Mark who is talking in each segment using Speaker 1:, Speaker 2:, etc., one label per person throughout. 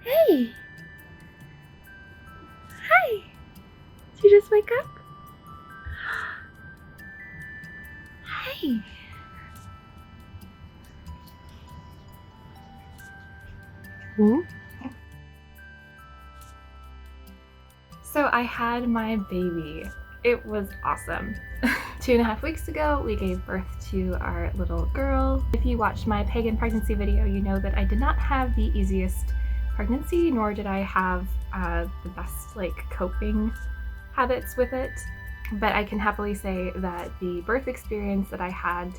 Speaker 1: Hey! Hi! Did you just wake up? Hey! Hmm? So I had my baby. It was awesome. 2.5 weeks ago, we gave birth to our little girl. If you watched my pagan pregnancy video, you know that I did not have the easiest pregnancy, nor did I have the best coping habits with it. But I can happily say that the birth experience that I had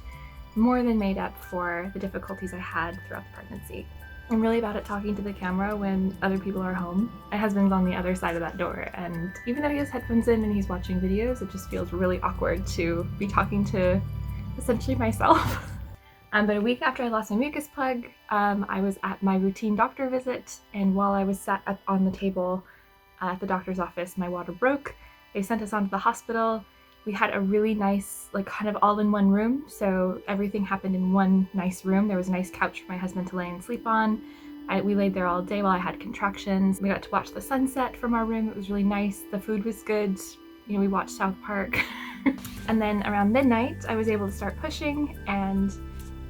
Speaker 1: more than made up for the difficulties I had throughout the pregnancy. I'm really bad at talking to the camera when other people are home. My husband's on the other side of that door, and even though he has headphones in and he's watching videos, it just feels really awkward to be talking to essentially myself. But a week after I lost my mucus plug, I was at my routine doctor visit, and while I was sat up on the table at the doctor's office, my water broke. They sent us on to the hospital. We had a really nice, kind of all-in-one room, so everything happened in one nice room. There was a nice couch for my husband to lay and sleep on. We laid there all day while I had contractions. We got to watch the sunset from our room. It was really nice. The food was good. You know, we watched South Park. And then around midnight, I was able to start pushing, and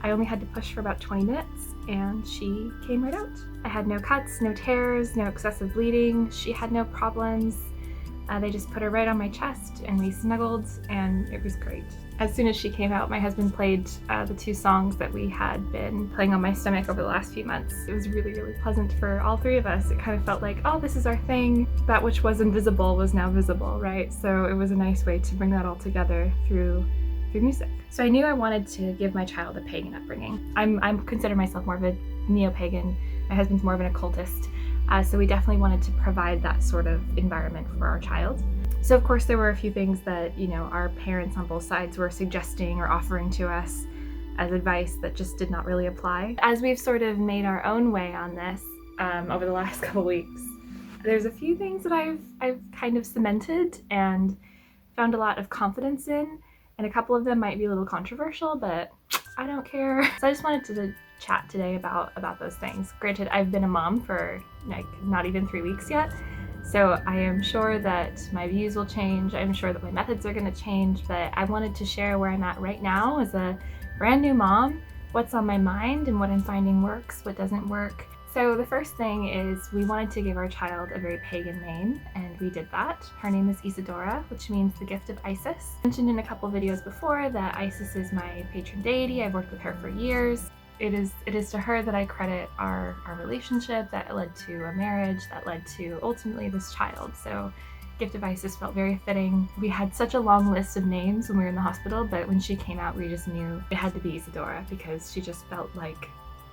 Speaker 1: I only had to push for about 20 minutes, and she came right out. I had no cuts, no tears, no excessive bleeding. She had no problems. They just put her right on my chest and we snuggled, and it was great. As soon as she came out, my husband played the 2 songs that we had been playing on my stomach over the last few months. It was really, really pleasant for all 3 of us. It kind of felt like, oh, this is our thing. That which was invisible was now visible, right? So it was a nice way to bring that all together through music. So I knew I wanted to give my child a pagan upbringing. I consider myself more of a neo-pagan. My husband's more of an occultist. So we definitely wanted to provide that sort of environment for our child. So of course there were a few things that, our parents on both sides were suggesting or offering to us as advice that just did not really apply. As we've sort of made our own way on this over the last couple weeks, there's a few things that I've kind of cemented and found a lot of confidence in, and a couple of them might be a little controversial, but I don't care. So I just wanted to chat today about those things. Granted, I've been a mom for not even 3 weeks yet, so I am sure that my views will change. I'm sure that my methods are going to change, but I wanted to share where I'm at right now as a brand new mom, what's on my mind and what I'm finding works, what doesn't work. So the first thing is we wanted to give our child a very pagan name, and we did that. Her name is Isadora, which means the gift of Isis. I mentioned in a couple videos before that Isis is my patron deity. I've worked with her for years. It is to her that I credit our relationship that led to a marriage, that led to ultimately this child. So Gift of Isis felt very fitting. We had such a long list of names when we were in the hospital, but when she came out, we just knew it had to be Isadora because she just felt like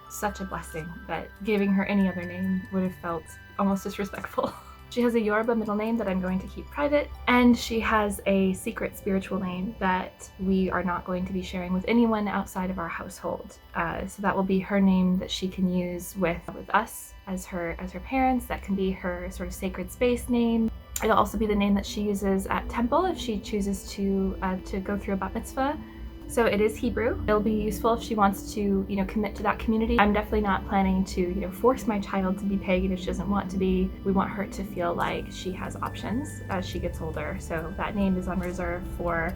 Speaker 1: such a blessing that giving her any other name would have felt almost disrespectful. She has a Yoruba middle name that I'm going to keep private, and she has a secret spiritual name that we are not going to be sharing with anyone outside of our household. So that will be her name that she can use with us as her parents. That can be her sort of sacred space name. It'll also be the name that she uses at temple if she chooses to go through a bat mitzvah. So it is Hebrew. It'll be useful if she wants to, commit to that community. I'm definitely not planning to, force my child to be pagan if she doesn't want to be. We want her to feel like she has options as she gets older. So that name is on reserve for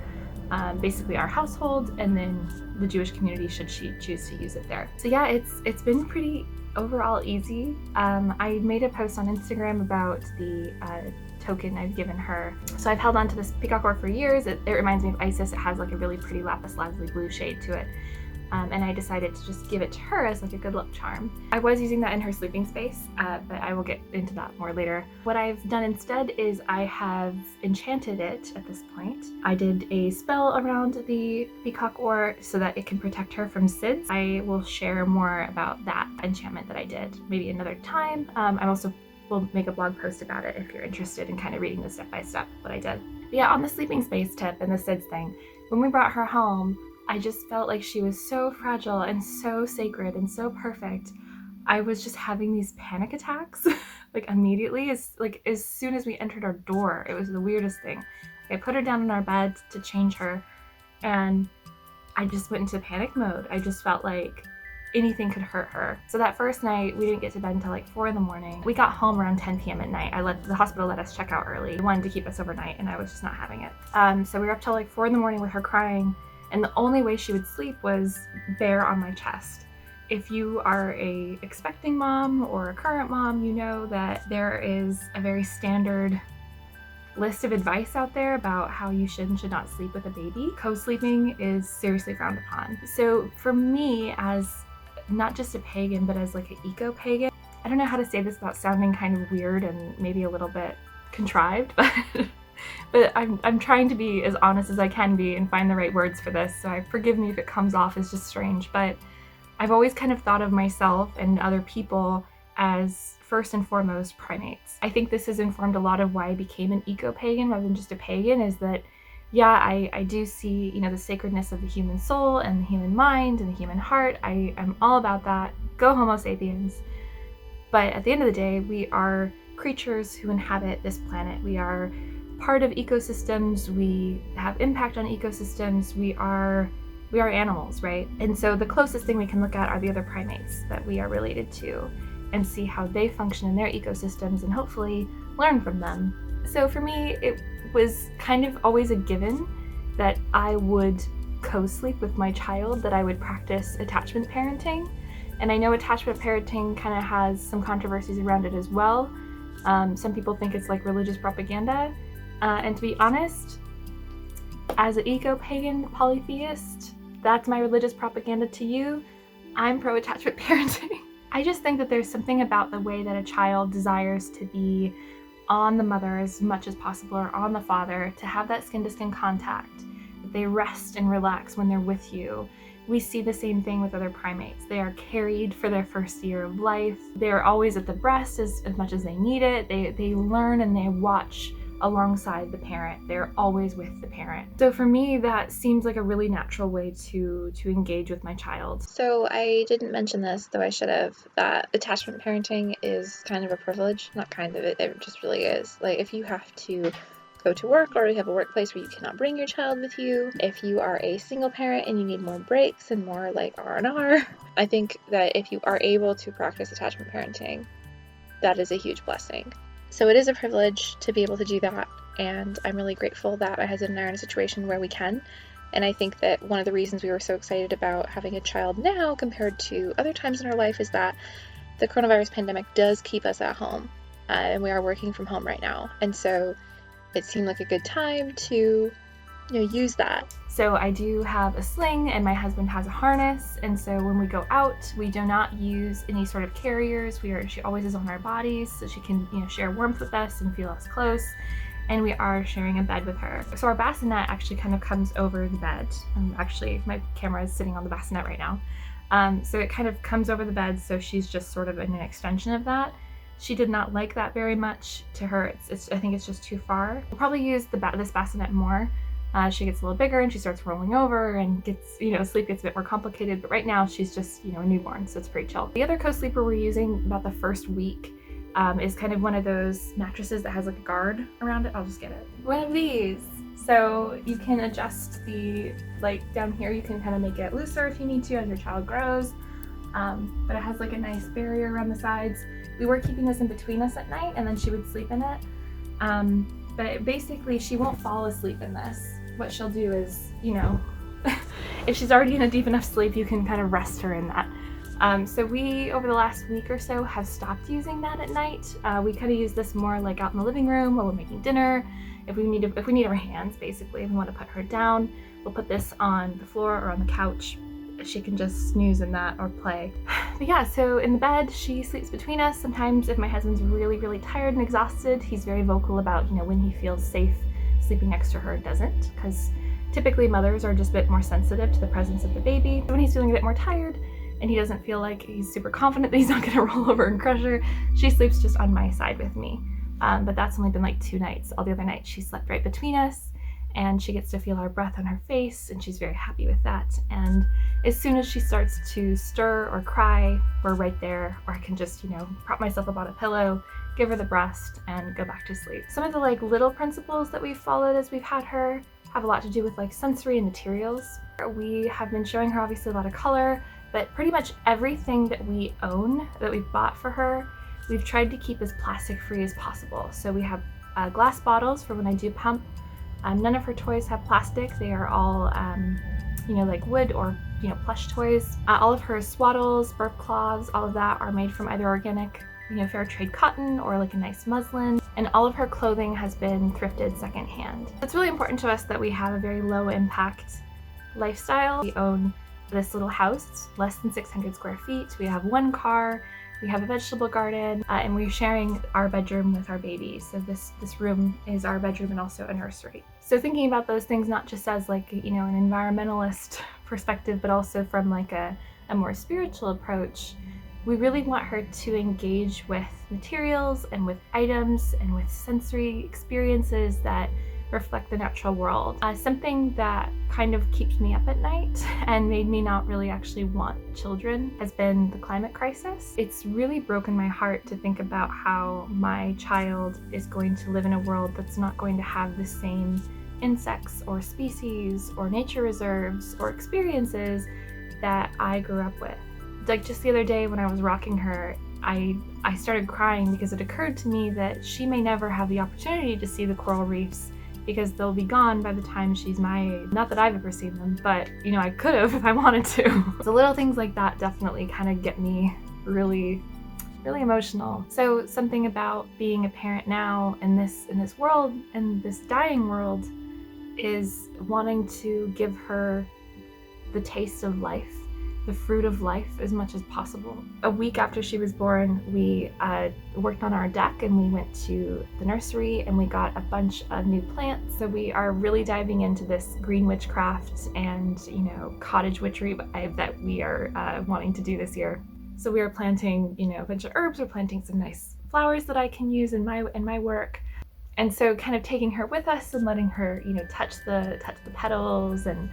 Speaker 1: basically our household, and then the Jewish community should she choose to use it there. So yeah, it's been pretty overall easy. I made a post on Instagram about the token I've given her. So I've held on to this peacock ore for years. It reminds me of Isis. It has like a really pretty lapis lazuli blue shade to it. And I decided to just give it to her as like a good luck charm. I was using that in her sleeping space, but I will get into that more later. What I've done instead is I have enchanted it at this point. I did a spell around the peacock ore so that it can protect her from SIDS. I will share more about that enchantment that I did maybe another time. I also will make a blog post about it if you're interested in kind of reading the step-by-step what I did. But yeah, on the sleeping space tip and the SIDS thing, when we brought her home, I just felt like she was so fragile and so sacred and so perfect. I was just having these panic attacks like immediately, as soon as we entered our door. It was the weirdest thing. I put her down in our bed to change her, and I just went into panic mode. I just felt like anything could hurt her. So that first night, we didn't get to bed until like 4 in the morning. We got home around 10 p.m. at night. The hospital let us check out early. They wanted to keep us overnight, and I was just not having it. So we were up till like 4 in the morning with her crying, and the only way she would sleep was bare on my chest. If you are a expecting mom or a current mom, you know that there is a very standard list of advice out there about how you should and should not sleep with a baby. Co-sleeping is seriously frowned upon. So for me, as not just a pagan, but as like an eco-pagan, I don't know how to say this without sounding kind of weird and maybe a little bit contrived, but I'm trying to be as honest as I can be and find the right words for this, so forgive me if it comes off as just strange, but I've always kind of thought of myself and other people as first and foremost primates. I think this has informed a lot of why I became an eco-pagan rather than just a pagan, is that yeah, I do see, you know, the sacredness of the human soul and the human mind and the human heart. I'm all about that. Go Homo sapiens. But at the end of the day, we are creatures who inhabit this planet. We are part of ecosystems. We have impact on ecosystems. We are animals, right? And so the closest thing we can look at are the other primates that we are related to and see how they function in their ecosystems and hopefully learn from them. So for me, it was kind of always a given that I would co-sleep with my child, that I would practice attachment parenting. And I know attachment parenting kind of has some controversies around it as well. Some people think it's like religious propaganda. And to be honest, as an eco-pagan polytheist, that's my religious propaganda to you. I'm pro-attachment parenting. I just think that there's something about the way that a child desires to be on the mother as much as possible, or on the father, to have that skin-to-skin contact, that they rest and relax when they're with you. We see the same thing with other primates. They are carried for their first year of life. They're always at the breast as much as they need it. They learn and they watch alongside the parent. They're always with the parent. So for me, that seems like a really natural way to engage with my child.
Speaker 2: So I didn't mention this, though I should have, that attachment parenting is kind of a privilege. Not kind of, it just really is. Like, if you have to go to work, or you have a workplace where you cannot bring your child with you, if you are a single parent and you need more breaks and more like R&R, I think that if you are able to practice attachment parenting, that is a huge blessing. So it is a privilege to be able to do that, and I'm really grateful that my husband and I are in a situation where we can. And I think that one of the reasons we were so excited about having a child now compared to other times in our life is that the coronavirus pandemic does keep us at home, and we are working from home right now. And so it seemed like a good time to, use that.
Speaker 1: So I do have a sling, and my husband has a harness, and so when we go out, we do not use any sort of carriers. She always is on our bodies, so she can, share warmth with us and feel us close. And we are sharing a bed with her. So our bassinet actually kind of comes over the bed. Actually, my camera is sitting on the bassinet right now. So it kind of comes over the bed, so she's just sort of in an extension of that. She did not like that very much. To her, I think it's just too far. We'll probably use this bassinet more. She gets a little bigger and she starts rolling over and gets, sleep gets a bit more complicated. But right now she's just, a newborn, so it's pretty chill. The other co-sleeper we're using about the first week is kind of one of those mattresses that has like a guard around it. I'll just get it. One of these. So you can adjust down here, you can kind of make it looser if you need to as your child grows. But it has like a nice barrier around the sides. We were keeping this in between us at night, and then she would sleep in it. But basically she won't fall asleep in this. What she'll do is, if she's already in a deep enough sleep, you can kind of rest her in that. So we, over the last week or so, have stopped using that at night. We kind of use this more like out in the living room while we're making dinner. If we need our hands, basically, if we want to put her down, we'll put this on the floor or on the couch. She can just snooze in that or play. But yeah, so in the bed, she sleeps between us. Sometimes if my husband's really, really tired and exhausted, he's very vocal about, when he feels safe sleeping next to her doesn't, because typically mothers are just a bit more sensitive to the presence of the baby. When he's feeling a bit more tired and he doesn't feel like he's super confident that he's not gonna roll over and crush her, she sleeps just on my side with me. But that's only been like 2 nights. All the other nights she slept right between us, and she gets to feel our breath on her face, and she's very happy with that. And as soon as she starts to stir or cry, we're right there, or I can just, prop myself up on a pillow, give her the breast, and go back to sleep. Some of the little principles that we've followed as we've had her have a lot to do with sensory and materials. We have been showing her obviously a lot of color, But pretty much everything that we own, that we've bought for her, we've tried to keep as plastic free as possible. So we have glass bottles for when I do pump. None of her toys have plastic. They are all, like wood or, plush toys. All of her swaddles, burp cloths, all of that are made from either organic, fair trade cotton or like a nice muslin. And all of her clothing has been thrifted secondhand. It's really important to us that we have a very low impact lifestyle. We own this little house, less than 600 square feet. We have one car, we have a vegetable garden, and we're sharing our bedroom with our baby. So this room is our bedroom and also a nursery. So thinking about those things not just as like, an environmentalist perspective, but also from like a more spiritual approach, we really want her to engage with materials and with items and with sensory experiences that reflect the natural world. Something that kind of keeps me up at night and made me not really actually want children has been the climate crisis. It's really broken my heart to think about how my child is going to live in a world that's not going to have the same insects or species or nature reserves or experiences that I grew up with. Like just the other day when I was rocking her, I started crying because it occurred to me that she may never have the opportunity to see the coral reefs because they'll be gone by the time she's my age. Not that I've ever seen them, but I could have if I wanted to. So little things like that definitely kind of get me really, really emotional. So something about being a parent now in this world, in this dying world, is wanting to give her the taste of life, the fruit of life as much as possible. A week after she was born, we worked on our deck and we went to the nursery and we got a bunch of new plants. So we are really diving into this green witchcraft and, cottage witchery that we are wanting to do this year. So we are planting, a bunch of herbs. We're planting some nice flowers that I can use in my work. And so kind of taking her with us and letting her, touch the petals and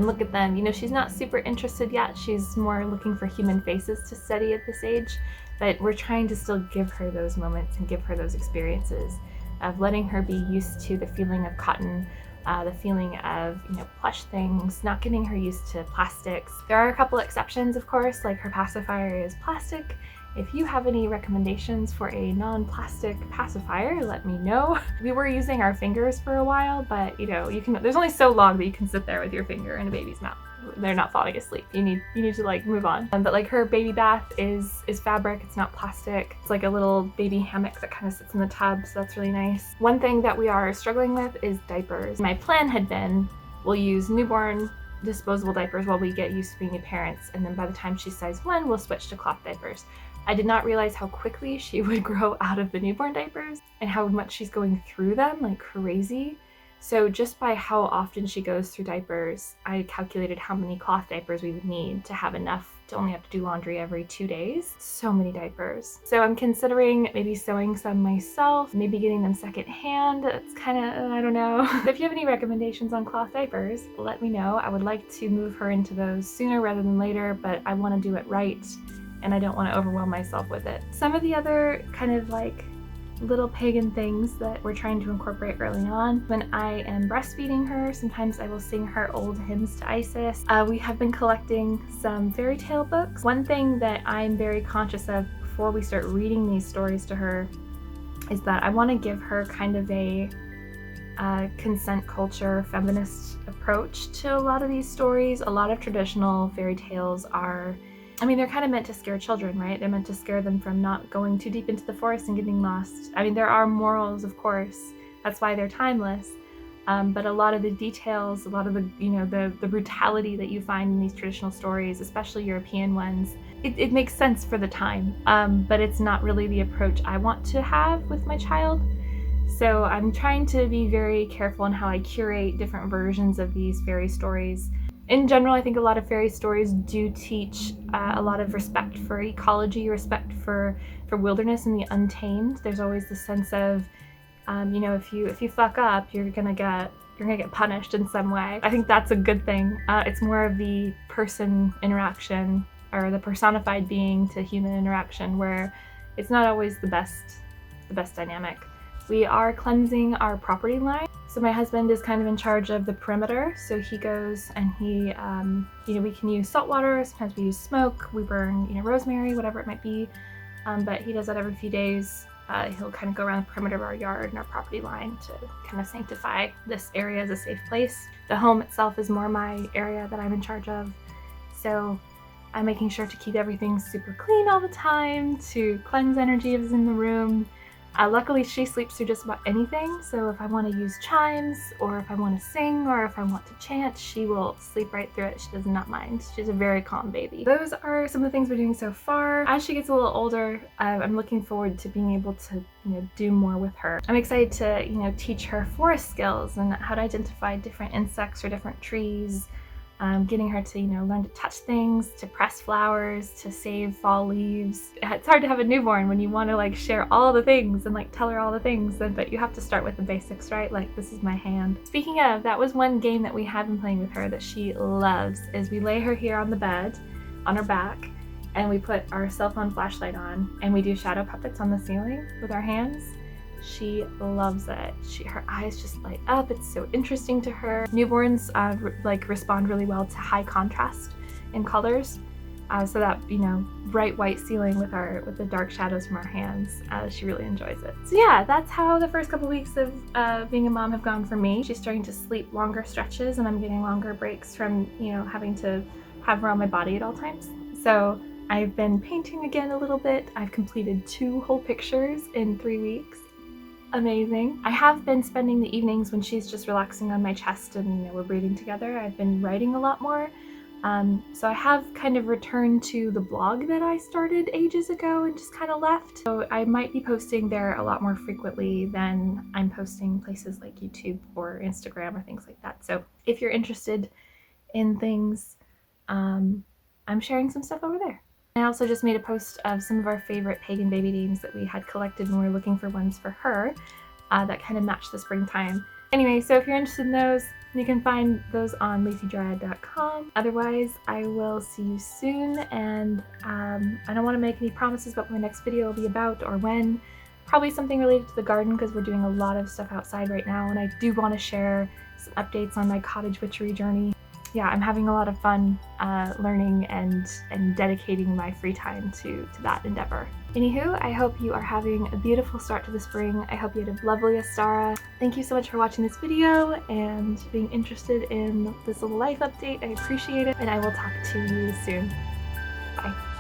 Speaker 1: look at them. She's not super interested yet. She's more looking for human faces to study at this age, but we're trying to still give her those moments and give her those experiences of letting her be used to the feeling of cotton, the feeling of, plush things, not getting her used to plastics. There are a couple exceptions, of course, like her pacifier is plastic. If you have any recommendations for a non-plastic pacifier, let me know. We were using our fingers for a while, but there's only so long that you can sit there with your finger in a baby's mouth. They're not falling asleep. You need to like move on. But like her baby bath is fabric. It's not plastic. It's like a little baby hammock that kind of sits in the tub, so that's really nice. One thing that we are struggling with is diapers. My plan had been we'll use newborn disposable diapers while we get used to being new parents, and then by the time she's size 1, we'll switch to cloth diapers. I did not realize how quickly she would grow out of the newborn diapers and how much she's going through them like crazy. So just by how often she goes through diapers, I calculated how many cloth diapers we would need to have enough to only have to do laundry every 2 days. So many diapers. So I'm considering maybe sewing some myself, maybe getting them secondhand. It's kind of, I don't know. If you have any recommendations on cloth diapers, let me know. I would like to move her into those sooner rather than later, but I want to do it right and I don't want to overwhelm myself with it. Some of the other kind of like little pagan things that we're trying to incorporate early on. When I am breastfeeding her, sometimes I will sing her old hymns to Isis. We have been collecting some fairy tale books. One thing that I'm very conscious of before we start reading these stories to her is that I want to give her kind of a consent culture, feminist approach to a lot of these stories. A lot of traditional fairy tales are, they're kind of meant to scare children, right? They're meant to scare them from not going too deep into the forest and getting lost. There are morals, of course. That's why they're timeless. But a lot of the details, a lot of the brutality that you find in these traditional stories, especially European ones, it makes sense for the time. But it's not really the approach I want to have with my child. So I'm trying to be very careful in how I curate different versions of these fairy stories. In general, I think a lot of fairy stories do teach a lot of respect for ecology, respect for wilderness and the untamed. There's always the sense of, if you fuck up, you're gonna get punished in some way. I think that's a good thing. It's more of the person interaction or the personified being to human interaction where it's not always the best dynamic. We are cleansing our property line. So my husband is kind of in charge of the perimeter. So he goes and he, we can use salt water. Sometimes we use smoke. We burn, rosemary, whatever it might be. But he does that every few days. He'll kind of go around the perimeter of our yard and our property line to kind of sanctify this area as a safe place. The home itself is more my area that I'm in charge of. So I'm making sure to keep everything super clean all the time, to cleanse energy if it's in the room. Luckily, she sleeps through just about anything, so if I want to use chimes, or if I want to sing, or if I want to chant, she will sleep right through it. She does not mind. She's a very calm baby. Those are some of the things we're doing so far. As she gets a little older, I'm looking forward to being able to, do more with her. I'm excited to, teach her forest skills and how to identify different insects or different trees. Getting her to, learn to touch things, to press flowers, to save fall leaves. It's hard to have a newborn when you want to share all the things and tell her all the things, but you have to start with the basics, right? This is my hand. Speaking of, that was one game that we have been playing with her that she loves, is we lay her here on the bed, on her back, and we put our cell phone flashlight on, and we do shadow puppets on the ceiling with our hands. She loves it. Her eyes just light up. It's so interesting to her. Newborns respond really well to high contrast in colors, so that bright white ceiling with the dark shadows from our hands. She really enjoys it. So yeah, that's how the first couple weeks of being a mom have gone for me. She's starting to sleep longer stretches, and I'm getting longer breaks from having to have her on my body at all times. So I've been painting again a little bit. I've completed 2 whole pictures in 3 weeks. Amazing. I have been spending the evenings when she's just relaxing on my chest and we're reading together. I've been writing a lot more. So I have kind of returned to the blog that I started ages ago and just kind of left. So I might be posting there a lot more frequently than I'm posting places like YouTube or Instagram or things like that. So if you're interested in things, I'm sharing some stuff over there. I also just made a post of some of our favorite pagan baby names that we had collected when we were looking for ones for her that kind of match the springtime. Anyway, so if you're interested in those, you can find those on lacydryad.com. Otherwise, I will see you soon, and I don't want to make any promises about what my next video will be about or when. Probably something related to the garden, because we're doing a lot of stuff outside right now, and I do want to share some updates on my cottage witchery journey. Yeah, I'm having a lot of fun learning and dedicating my free time to that endeavor. Anywho, I hope you are having a beautiful start to the spring. I hope you had a lovely Astara. Thank you so much for watching this video and being interested in this little life update. I appreciate it, and I will talk to you soon. Bye.